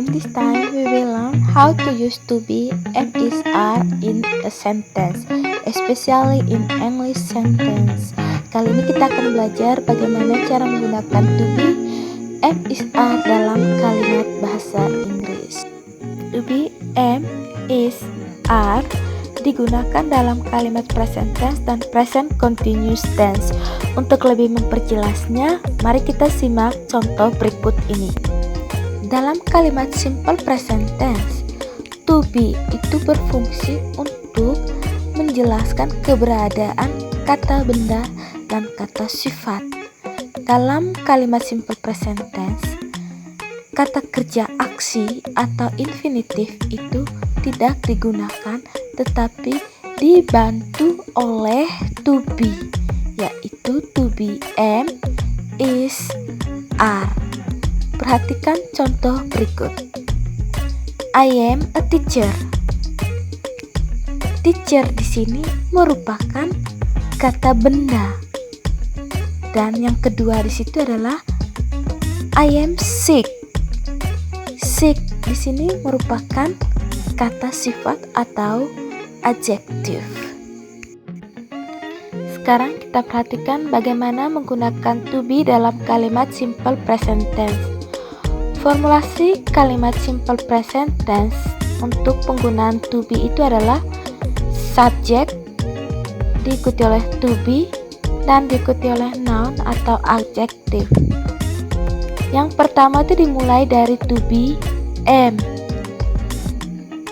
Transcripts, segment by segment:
In this time, we will learn how to use to be and is are in a sentence, especially in English sentence. Kali ini kita akan belajar bagaimana cara menggunakan to be and is are dalam kalimat bahasa Inggris. To be and is are digunakan dalam kalimat present tense dan present continuous tense. Untuk lebih memperjelasnya, mari kita simak contoh berikut ini. Dalam kalimat simple present tense, to be itu berfungsi untuk menjelaskan keberadaan kata benda dan kata sifat. Dalam kalimat simple present tense, kata kerja aksi atau infinitif itu tidak digunakan tetapi dibantu oleh to be, yaitu to be am, is, are. Perhatikan contoh berikut. I am a teacher. Teacher di sini merupakan kata benda. Dan yang kedua di situ adalah I am sick. Sick di sini merupakan kata sifat atau adjektif. Sekarang kita perhatikan bagaimana menggunakan to be dalam kalimat simple present tense. Formulasi kalimat simple present tense untuk penggunaan to be itu adalah subject diikuti oleh to be dan diikuti oleh noun atau adjektif. Yang pertama itu dimulai dari to be am.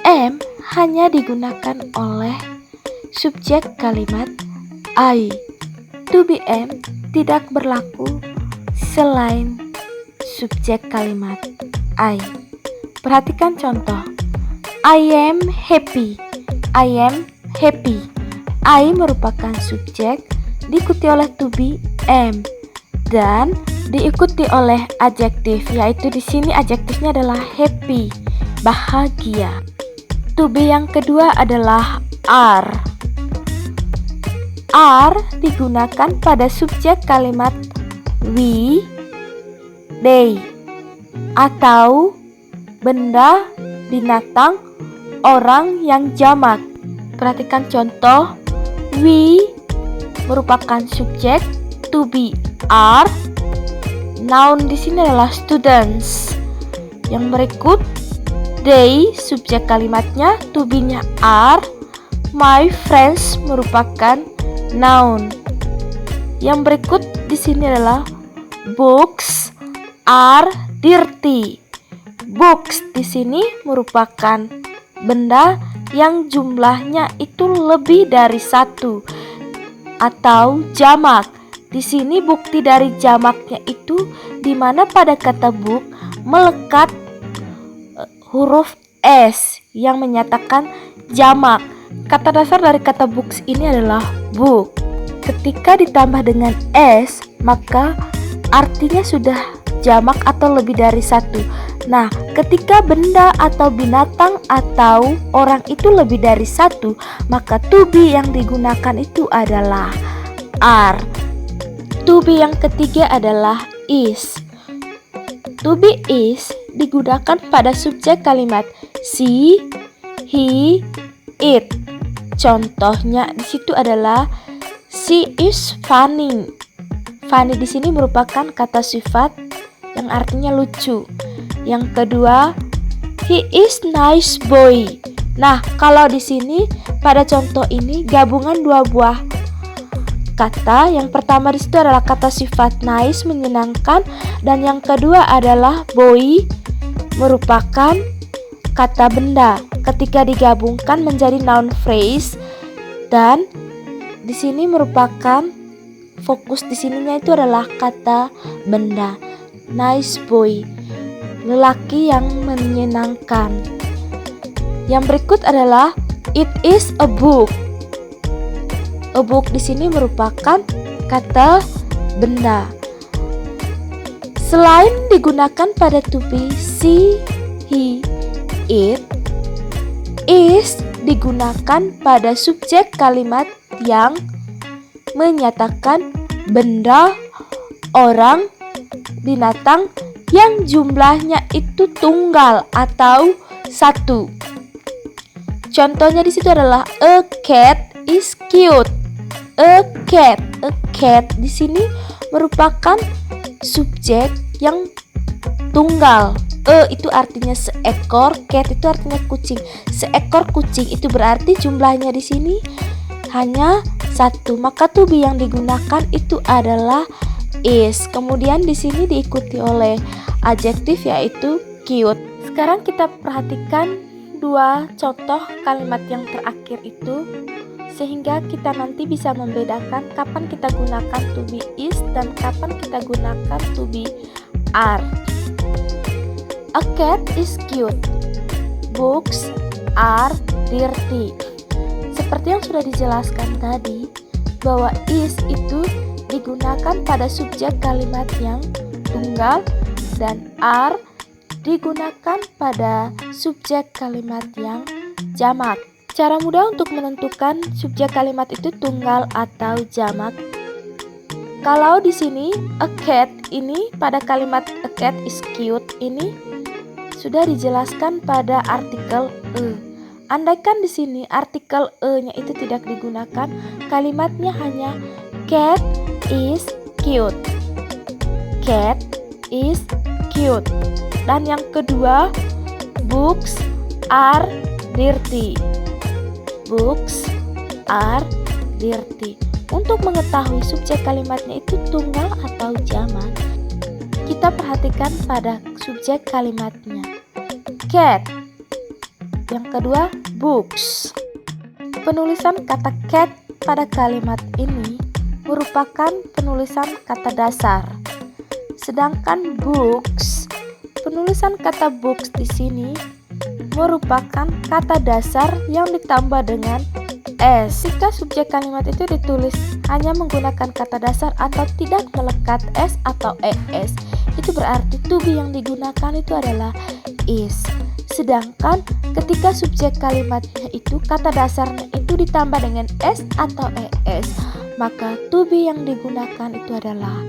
Am hanya digunakan oleh subjek kalimat I. To be am tidak berlaku selain subjek kalimat I. Perhatikan contoh. I am happy. I am happy. I merupakan subjek diikuti oleh to be am dan diikuti oleh adjektif, yaitu di sini adjektifnya adalah happy, bahagia. To be yang kedua adalah are. Are digunakan pada subjek kalimat we, they, atau benda, binatang, orang yang jamak. Perhatikan contoh. We merupakan subjek, to be are. Noun di sini adalah students. Yang berikut, they subjek kalimatnya, to be-nya are. My friends merupakan noun. Yang berikut di sini adalah books are dirty. Books di sini merupakan benda yang jumlahnya itu lebih dari satu atau jamak. Di sini bukti dari jamaknya itu di mana pada kata book melekat huruf s yang menyatakan jamak. Kata dasar dari kata books ini adalah book. Ketika ditambah dengan s, maka artinya sudah jamak atau lebih dari satu. Nah, ketika benda atau binatang atau orang itu lebih dari satu, maka to be yang digunakan itu adalah are. To be yang ketiga adalah is. To be is digunakan pada subjek kalimat she, he, it. Contohnya di situ adalah she is funny. Funny di sini merupakan kata sifat yang artinya lucu. Yang kedua, he is nice boy. Nah, kalau di sini pada contoh ini gabungan dua buah kata. Yang pertama di situ adalah kata sifat nice, menyenangkan, dan yang kedua adalah boy, merupakan kata benda. Ketika digabungkan menjadi noun phrase dan di sini merupakan fokus di sininya itu adalah kata benda. Nice boy, lelaki yang menyenangkan. Yang berikut adalah it is a book. A book di sini merupakan kata benda. Selain digunakan pada to be, she, he, it, is digunakan pada subjek kalimat yang menyatakan benda, orang, binatang, yang jumlahnya itu tunggal atau satu. Contohnya di situ adalah a cat is cute. A cat di sini merupakan subjek yang tunggal. Itu artinya seekor, cat itu artinya kucing. Seekor kucing itu berarti jumlahnya di sini hanya satu. Maka to be yang digunakan itu adalah is. Kemudian di sini diikuti oleh adjektif yaitu cute. Sekarang kita perhatikan dua contoh kalimat yang terakhir itu, sehingga kita nanti bisa membedakan kapan kita gunakan to be is dan kapan kita gunakan to be are. A cat is cute. Books are dirty. Seperti yang sudah dijelaskan tadi, bahwa is itu digunakan pada subjek kalimat yang tunggal dan are digunakan pada subjek kalimat yang jamak. Cara mudah untuk menentukan subjek kalimat itu tunggal atau jamak. Kalau di sini a cat ini pada kalimat a cat is cute ini sudah dijelaskan pada artikel e. Andaikan di sini artikel e-nya itu tidak digunakan, kalimatnya hanya cat is cute. Cat is cute. Dan yang kedua, books are dirty. Books are dirty. Untuk mengetahui subjek kalimatnya itu tunggal atau jamak, kita perhatikan pada subjek kalimatnya. Cat. Yang kedua, books. Penulisan kata cat pada kalimat ini merupakan penulisan kata dasar. Sedangkan books, penulisan kata books di sini merupakan kata dasar yang ditambah dengan s. Jika subjek kalimat itu ditulis hanya menggunakan kata dasar atau tidak melekat s atau es, itu berarti to be yang digunakan itu adalah is. Sedangkan ketika subjek kalimatnya itu kata dasarnya itu ditambah dengan s atau es, maka to be yang digunakan itu adalah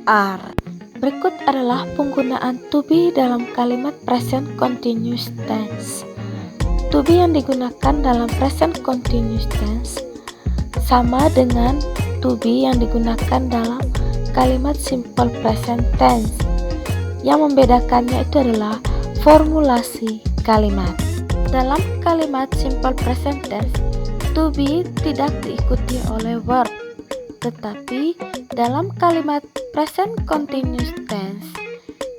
are. Berikut adalah penggunaan to be dalam kalimat present continuous tense. To be yang digunakan dalam present continuous tense sama dengan to be yang digunakan dalam kalimat simple present tense. Yang membedakannya itu adalah formulasi kalimat. Dalam kalimat simple present tense, to be tidak diikuti oleh verb. Tetapi dalam kalimat present continuous tense,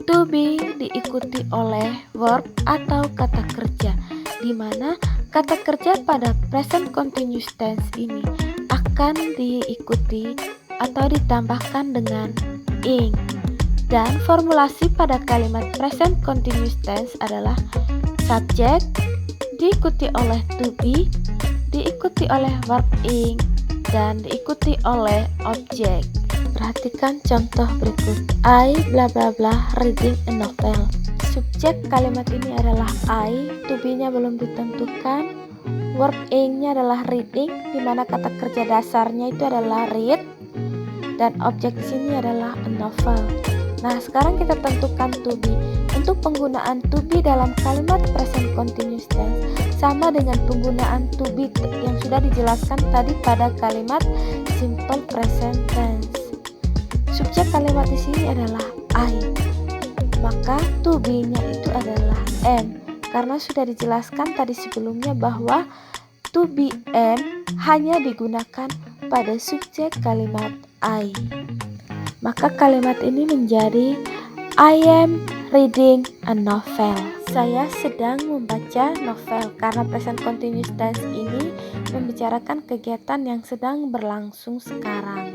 to be diikuti oleh verb atau kata kerja, di mana kata kerja pada present continuous tense ini akan diikuti atau ditambahkan dengan ing. Dan formulasi pada kalimat present continuous tense adalah subject diikuti oleh to be, diikuti oleh verb ing, dan diikuti oleh objek. Perhatikan contoh berikut. I bla bla bla reading a novel. Subjek kalimat ini adalah I, to be-nya belum ditentukan. Verb ing-nya adalah reading, di mana kata kerja dasarnya itu adalah read, dan objek di sini adalah a novel. Nah, sekarang kita tentukan to be. Untuk penggunaan to be dalam kalimat present continuous tense sama dengan penggunaan to be yang sudah dijelaskan tadi pada kalimat simple present tense. Subjek kalimat di sini adalah I, maka to be-nya itu adalah am, karena sudah dijelaskan tadi sebelumnya bahwa to be am hanya digunakan pada subjek kalimat I. Maka kalimat ini menjadi I am reading a novel. Saya sedang membaca novel, karena present continuous tense ini membicarakan kegiatan yang sedang berlangsung sekarang.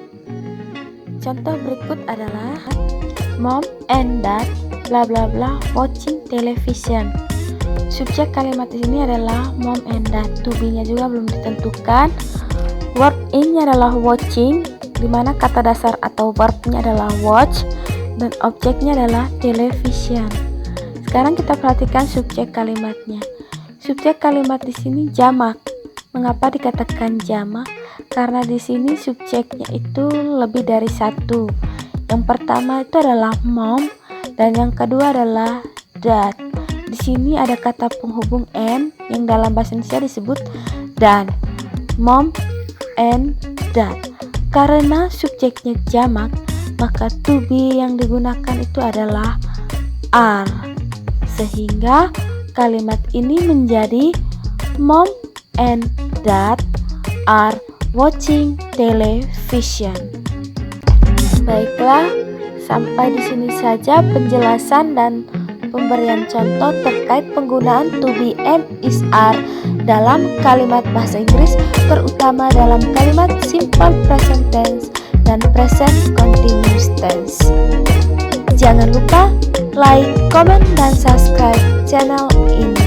Contoh berikut adalah Mom and Dad bla bla bla watching television. Subjek kalimat ini adalah mom and dad. To be-nya juga belum ditentukan. Verb in-nya adalah watching, di mana kata dasar atau verb-nya adalah watch, dan objeknya adalah television. Sekarang kita perhatikan subjek kalimatnya. Subjek kalimat di sini jamak. Mengapa dikatakan jamak? Karena di sini subjeknya itu lebih dari satu. Yang pertama itu adalah mom, Dan yang kedua adalah that. Di sini ada kata penghubung and yang dalam bahasa Indonesia disebut dan. Mom and dad. Karena subjeknya jamak, maka to be yang digunakan itu adalah are. Sehingga kalimat ini menjadi Mom and dad are watching television. Baiklah, sampai di sini saja penjelasan dan pemberian contoh terkait penggunaan to be and is are dalam kalimat bahasa Inggris, terutama dalam kalimat simple present tense dan present continuous tense. Jangan lupa like, comment, dan subscribe channel ini.